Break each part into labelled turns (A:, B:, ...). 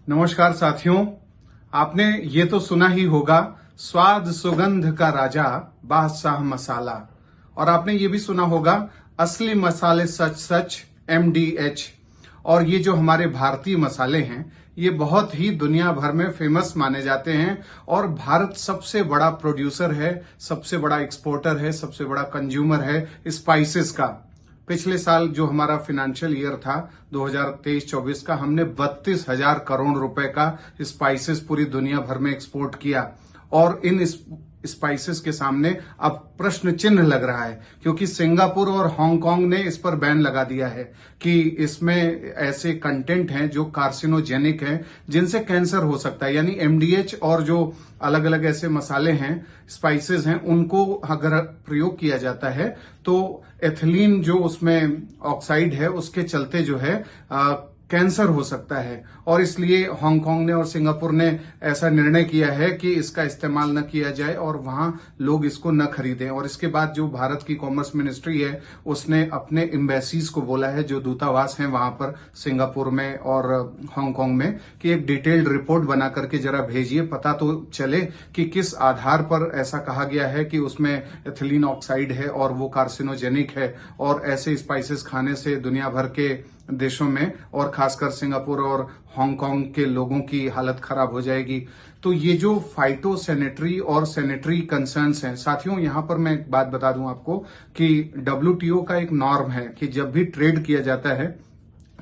A: नमस्कार साथियों, आपने ये तो सुना ही होगा, स्वाद सुगंध का राजा बादशाह मसाला। और आपने ये भी सुना होगा, असली मसाले सच सच MDH। और ये जो हमारे भारतीय मसाले हैं, ये बहुत ही दुनिया भर में फेमस माने जाते हैं। और भारत सबसे बड़ा प्रोड्यूसर है, सबसे बड़ा एक्सपोर्टर है, सबसे बड़ा कंज्यूमर है स्पाइसेस का। पिछले साल जो हमारा फाइनेंशियल ईयर था 2023-24 का, हमने 32,000 करोड़ रुपए का स्पाइसेस पूरी दुनिया भर में एक्सपोर्ट किया। और इन स्पाइसेस के सामने अब प्रश्न चिन्ह लग रहा है, क्योंकि सिंगापुर और हांगकांग ने इस पर बैन लगा दिया है कि इसमें ऐसे कंटेंट हैं जो कार्सिनोजेनिक हैं, जिनसे कैंसर हो सकता है। यानी MDH और जो अलग अलग ऐसे मसाले हैं, स्पाइसेस हैं, उनको अगर प्रयोग किया जाता है तो एथिलीन जो उसमें ऑक्साइड है, उसके चलते जो है कैंसर हो सकता है। और इसलिए हांगकांग ने और सिंगापुर ने ऐसा निर्णय किया है कि इसका इस्तेमाल न किया जाए और वहां लोग इसको न खरीदें। और इसके बाद जो भारत की कॉमर्स मिनिस्ट्री है, उसने अपने एम्बेसीज को बोला है, जो दूतावास हैं वहां पर सिंगापुर में और हांगकांग में, कि एक डिटेल्ड रिपोर्ट बना करके जरा भेजिए, पता तो चले कि किस आधार पर ऐसा कहा गया है कि उसमें एथिलीन ऑक्साइड है और वो कार्सिनोजेनिक है। और ऐसे स्पाइसेस खाने से दुनिया भर के देशों में और खासकर सिंगापुर और हांगकांग के लोगों की हालत खराब हो जाएगी। तो ये जो फाइटो सैनिटरी और सैनिटरी कंसर्न्स हैं साथियों, यहां पर मैं एक बात बता दूं आपको कि WTO का एक नॉर्म है कि जब भी ट्रेड किया जाता है,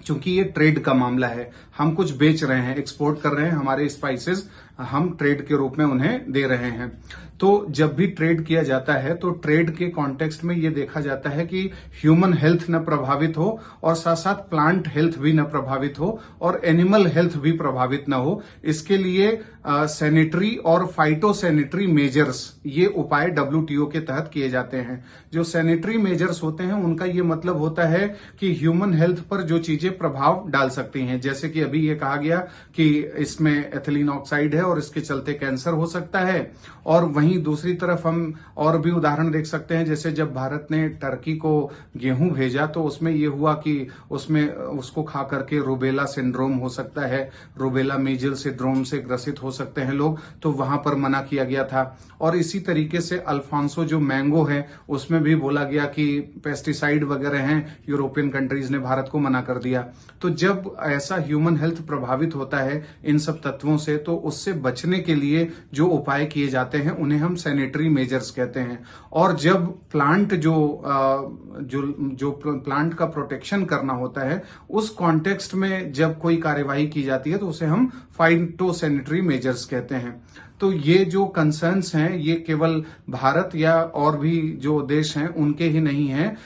A: चूंकि ये ट्रेड का मामला है, हम कुछ बेच रहे हैं, एक्सपोर्ट कर रहे हैं, हमारे स्पाइसेस हम ट्रेड के रूप में उन्हें दे रहे हैं। तो जब भी ट्रेड किया जाता है तो ट्रेड के कॉन्टेक्स्ट में ये देखा जाता है कि ह्यूमन हेल्थ न प्रभावित हो और साथ साथ प्लांट हेल्थ भी न प्रभावित हो और एनिमल हेल्थ भी प्रभावित न हो। इसके लिए सैनिटरी और फाइटो सैनिटरी मेजर्स, ये उपाय WTO के तहत किए जाते हैं। जो सैनिटरी मेजर्स होते हैं, उनका ये मतलब होता है कि ह्यूमन हेल्थ पर जो चीजें प्रभाव डाल सकती हैं, जैसे कि अभी ये कहा गया कि इसमें एथिलीन ऑक्साइड है और इसके चलते कैंसर हो सकता है। और वहीं दूसरी तरफ हम और भी उदाहरण देख सकते हैं, जैसे जब भारत ने टर्की को गेहूं भेजा तो उसमें यह हुआ कि उसमें उसको खा करके रुबेला सिंड्रोम हो सकता है, रुबेला मीजल सिंड्रोम से ग्रसित हो सकते हैं लोग, तो वहां पर मना किया गया था। और इसी तरीके से अल्फांसो जो मैंगो है, उसमें भी बोला गया कि पेस्टिसाइड वगैरह हैं, यूरोपियन कंट्रीज ने भारत को मना कर दिया। तो जब ऐसा ह्यूमन हेल्थ प्रभावित होता है इन सब तत्वों से, तो उससे बचने के लिए जो उपाय किए जाते हैं उन्हें हम सैनिटरी मेजर्स कहते हैं। और जब प्लांट जो प्लांट का प्रोटेक्शन करना होता है, उस कॉन्टेक्स्ट में जब कोई कार्यवाही की जाती है तो उसे हम फाइटो सैनिटरी मेजर्स कहते हैं। तो ये जो कंसर्न्स हैं, ये केवल भारत या और भी जो देश हैं उनके ही नहीं हैं।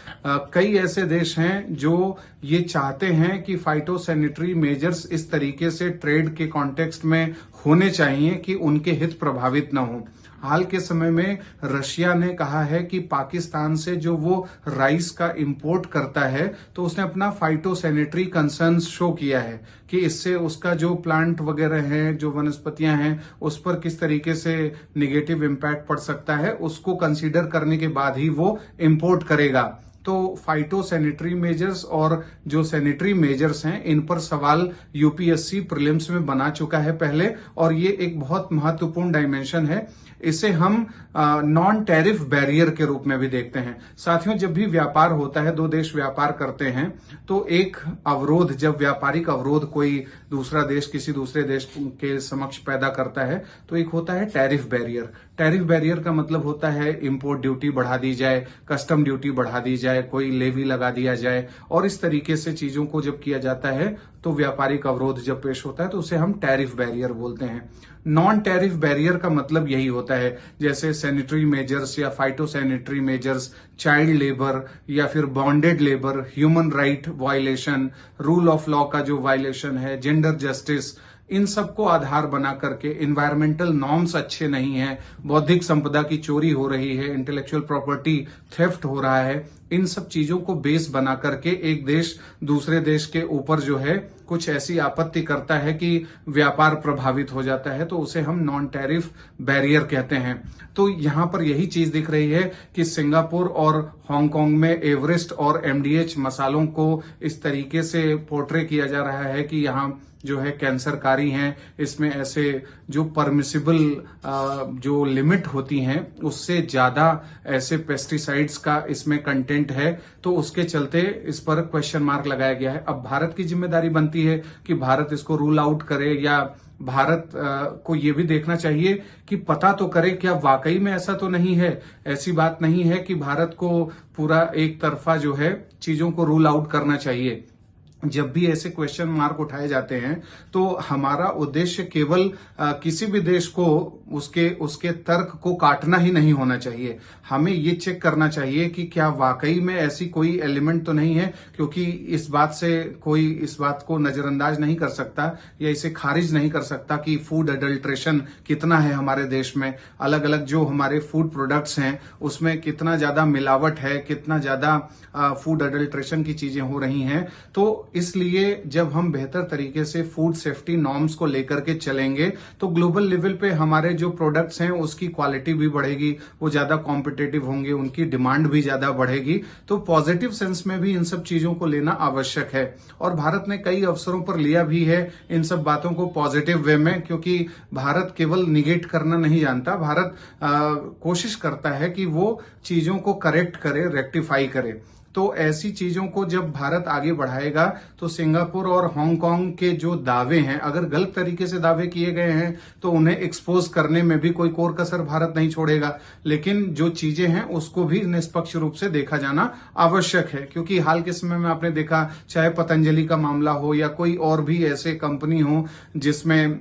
A: कई ऐसे देश हैं जो ये चाहते हैं कि फाइटो सैनिटरी मेजर्स इस तरीके से ट्रेड के कॉन्टेक्स्ट में होने चाहिए कि उनके हित प्रभावित न हो। हाल के समय में रशिया ने कहा है कि पाकिस्तान से जो वो राइस का इंपोर्ट करता है, तो उसने अपना फाइटो सैनिटरी कंसर्न्स शो किया है कि इससे उसका जो प्लांट वगैरह है, जो वनस्पतियां हैं, उस पर किस तरीके से निगेटिव इम्पैक्ट पड़ सकता है, उसको कंसीडर करने के बाद ही वो इंपोर्ट करेगा। तो फाइटो सैनिटरी मेजर्स और जो सैनिटरी मेजर्स हैं, इन पर सवाल UPSC प्रीलिम्स में बना चुका है पहले, और ये एक बहुत महत्वपूर्ण डायमेंशन है। इसे हम नॉन टैरिफ बैरियर के रूप में भी देखते हैं। साथियों, जब भी व्यापार होता है, दो देश व्यापार करते हैं, तो एक अवरोध, जब व्यापारिक अवरोध कोई दूसरा देश किसी दूसरे देश के समक्ष पैदा करता है, तो एक होता है टैरिफ बैरियर। टैरिफ बैरियर का मतलब होता है इंपोर्ट ड्यूटी बढ़ा दी जाए, कस्टम ड्यूटी बढ़ा दी जाए, कोई लेवी लगा दिया जाए। और इस तरीके से चीजों को जब किया जाता है तो व्यापारिक अवरोध जब पेश होता है तो उसे हम टैरिफ बैरियर बोलते हैं। नॉन टैरिफ बैरियर का मतलब यही होता है, जैसे सैनिटरी मेजर्स या phyto sanitary measures, child labour या फिर bonded labour, human right violation, rule of law का जो वायलेशन है, जेंडर जस्टिस, इन सबको आधार बना करके इन्वायरमेंटल नॉर्म्स अच्छे नहीं हैं, बौद्धिक संपदा की चोरी हो रही है, इंटेलेक्चुअल प्रॉपर्टी थेफ्ट हो रहा है, इन सब चीजों को बेस बना करके एक देश दूसरे देश के ऊपर जो है कुछ ऐसी आपत्ति करता है कि व्यापार प्रभावित हो जाता है, तो उसे हम नॉन टैरिफ बैरियर कहते हैं। तो यहां पर यही चीज दिख रही है कि सिंगापुर और हांगकांग में एवरेस्ट और एमडीएच मसालों को इस तरीके से पोर्ट्रे किया जा रहा है कि यहां जो है कैंसरकारी हैं, इसमें ऐसे जो परमिसिबल जो लिमिट होती हैं उससे ज्यादा ऐसे पेस्टिसाइड्स का इसमें कंटेंट है, तो उसके चलते इस पर क्वेश्चन मार्क लगाया गया है। अब भारत की जिम्मेदारी बनती है कि भारत इसको रूल आउट करे, या भारत को ये भी देखना चाहिए कि पता तो करे क्या वाकई में ऐसा तो नहीं है। ऐसी बात नहीं है कि भारत को पूरा एक तरफा जो है चीजों को रूल आउट करना चाहिए। जब भी ऐसे क्वेश्चन मार्क उठाए जाते हैं तो हमारा उद्देश्य केवल किसी भी देश को उसके तर्क को काटना ही नहीं होना चाहिए। हमें ये चेक करना चाहिए कि क्या वाकई में ऐसी कोई एलिमेंट तो नहीं है, क्योंकि इस बात से कोई इस बात को नजरअंदाज नहीं कर सकता या इसे खारिज नहीं कर सकता कि फूड अडल्ट्रेशन कितना है हमारे देश में। अलग अलग जो हमारे फूड प्रोडक्ट्स हैं उसमें कितना ज्यादा मिलावट है, कितना ज्यादा फूड अडल्ट्रेशन की चीजें हो रही हैं। तो इसलिए जब हम बेहतर तरीके से फूड सेफ्टी नॉर्म्स को लेकर के चलेंगे तो ग्लोबल लेवल पे हमारे जो प्रोडक्ट्स हैं उसकी क्वालिटी भी बढ़ेगी, वो ज्यादा कॉम्पिटिटिव होंगे, उनकी डिमांड भी ज्यादा बढ़ेगी। तो पॉजिटिव सेंस में भी इन सब चीजों को लेना आवश्यक है, और भारत ने कई अवसरों पर लिया भी है इन सब बातों को पॉजिटिव वे में, क्योंकि भारत केवल निगेट करना नहीं जानता। भारत कोशिश करता है कि वो चीजों को करेक्ट करे, रेक्टिफाई करे। तो ऐसी चीजों को जब भारत आगे बढ़ाएगा तो सिंगापुर और हांगकांग के जो दावे हैं, अगर गलत तरीके से दावे किए गए हैं तो उन्हें एक्सपोज करने में भी कोई कोर कसर भारत नहीं छोड़ेगा। लेकिन जो चीजें हैं उसको भी निष्पक्ष रूप से देखा जाना आवश्यक है, क्योंकि हाल के समय में आपने देखा, चाहे पतंजलि का मामला हो या कोई और भी ऐसे कंपनी हो जिसमें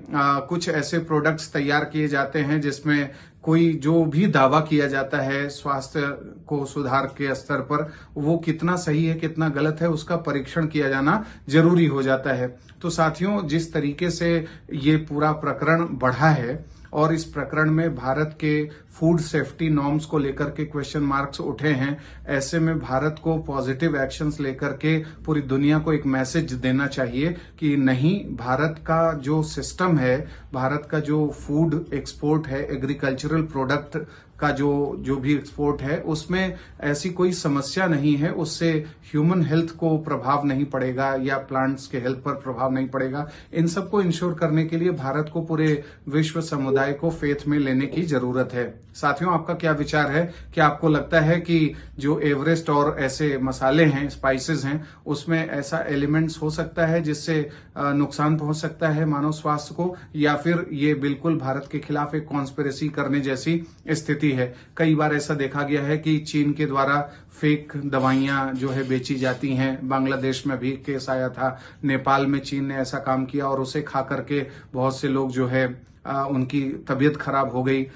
A: कुछ ऐसे प्रोडक्ट्स तैयार किए जाते हैं जिसमें कोई जो भी दावा किया जाता है स्वास्थ्य को सुधार के स्तर पर, वो कितना सही है कितना गलत है उसका परीक्षण किया जाना जरूरी हो जाता है। तो साथियों, जिस तरीके से ये पूरा प्रकरण बढ़ा है और इस प्रकरण में भारत के फूड सेफ्टी नॉर्म्स को लेकर के क्वेश्चन मार्क्स उठे हैं, ऐसे में भारत को पॉजिटिव एक्शंस लेकर के पूरी दुनिया को एक मैसेज देना चाहिए कि नहीं, भारत का जो सिस्टम है, भारत का जो फूड एक्सपोर्ट है, एग्रीकल्चरल प्रोडक्ट का जो भी एक्सपोर्ट है, उसमें ऐसी कोई समस्या नहीं है, उससे ह्यूमन हेल्थ को प्रभाव नहीं पड़ेगा या प्लांट्स के हेल्थ पर प्रभाव नहीं पड़ेगा। इन सबको इंश्योर करने के लिए भारत को पूरे विश्व समुदाय को फेथ में लेने की जरूरत है। साथियों, आपका क्या विचार है? क्या आपको लगता है कि जो एवरेस्ट और ऐसे मसाले हैं, स्पाइसेस हैं, उसमें ऐसा एलिमेंट्स हो सकता है जिससे नुकसान पहुंच सकता है मानव स्वास्थ्य को, या फिर ये बिल्कुल भारत के खिलाफ एक कॉन्स्पिरेसी करने जैसी स्थिति है? कई बार ऐसा देखा गया है कि चीन के द्वारा फेक दवाइयां जो है बेची जाती हैं। बांग्लादेश में भी केस आया था, नेपाल में चीन ने ऐसा काम किया और उसे खा करके बहुत से लोग जो है उनकी तबीयत खराब हो गई।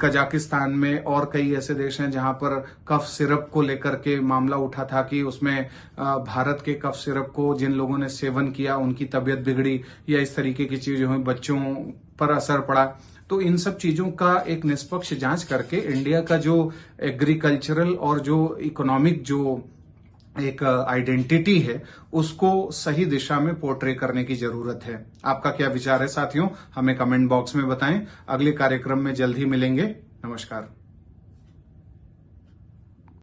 A: कजाकिस्तान में और कई ऐसे देश हैं जहां पर कफ सिरप को लेकर के मामला उठा था कि उसमें भारत के कफ सिरप को जिन लोगों ने सेवन किया उनकी तबीयत बिगड़ी या इस तरीके की चीजें हुई, बच्चों पर असर पड़ा। तो इन सब चीजों का एक निष्पक्ष जांच करके इंडिया का जो एग्रीकल्चरल और जो इकोनॉमिक जो एक आइडेंटिटी है उसको सही दिशा में पोर्ट्रे करने की जरूरत है। आपका क्या विचार है साथियों? हमें कमेंट बॉक्स में बताएं। अगले कार्यक्रम में जल्द ही मिलेंगे। नमस्कार।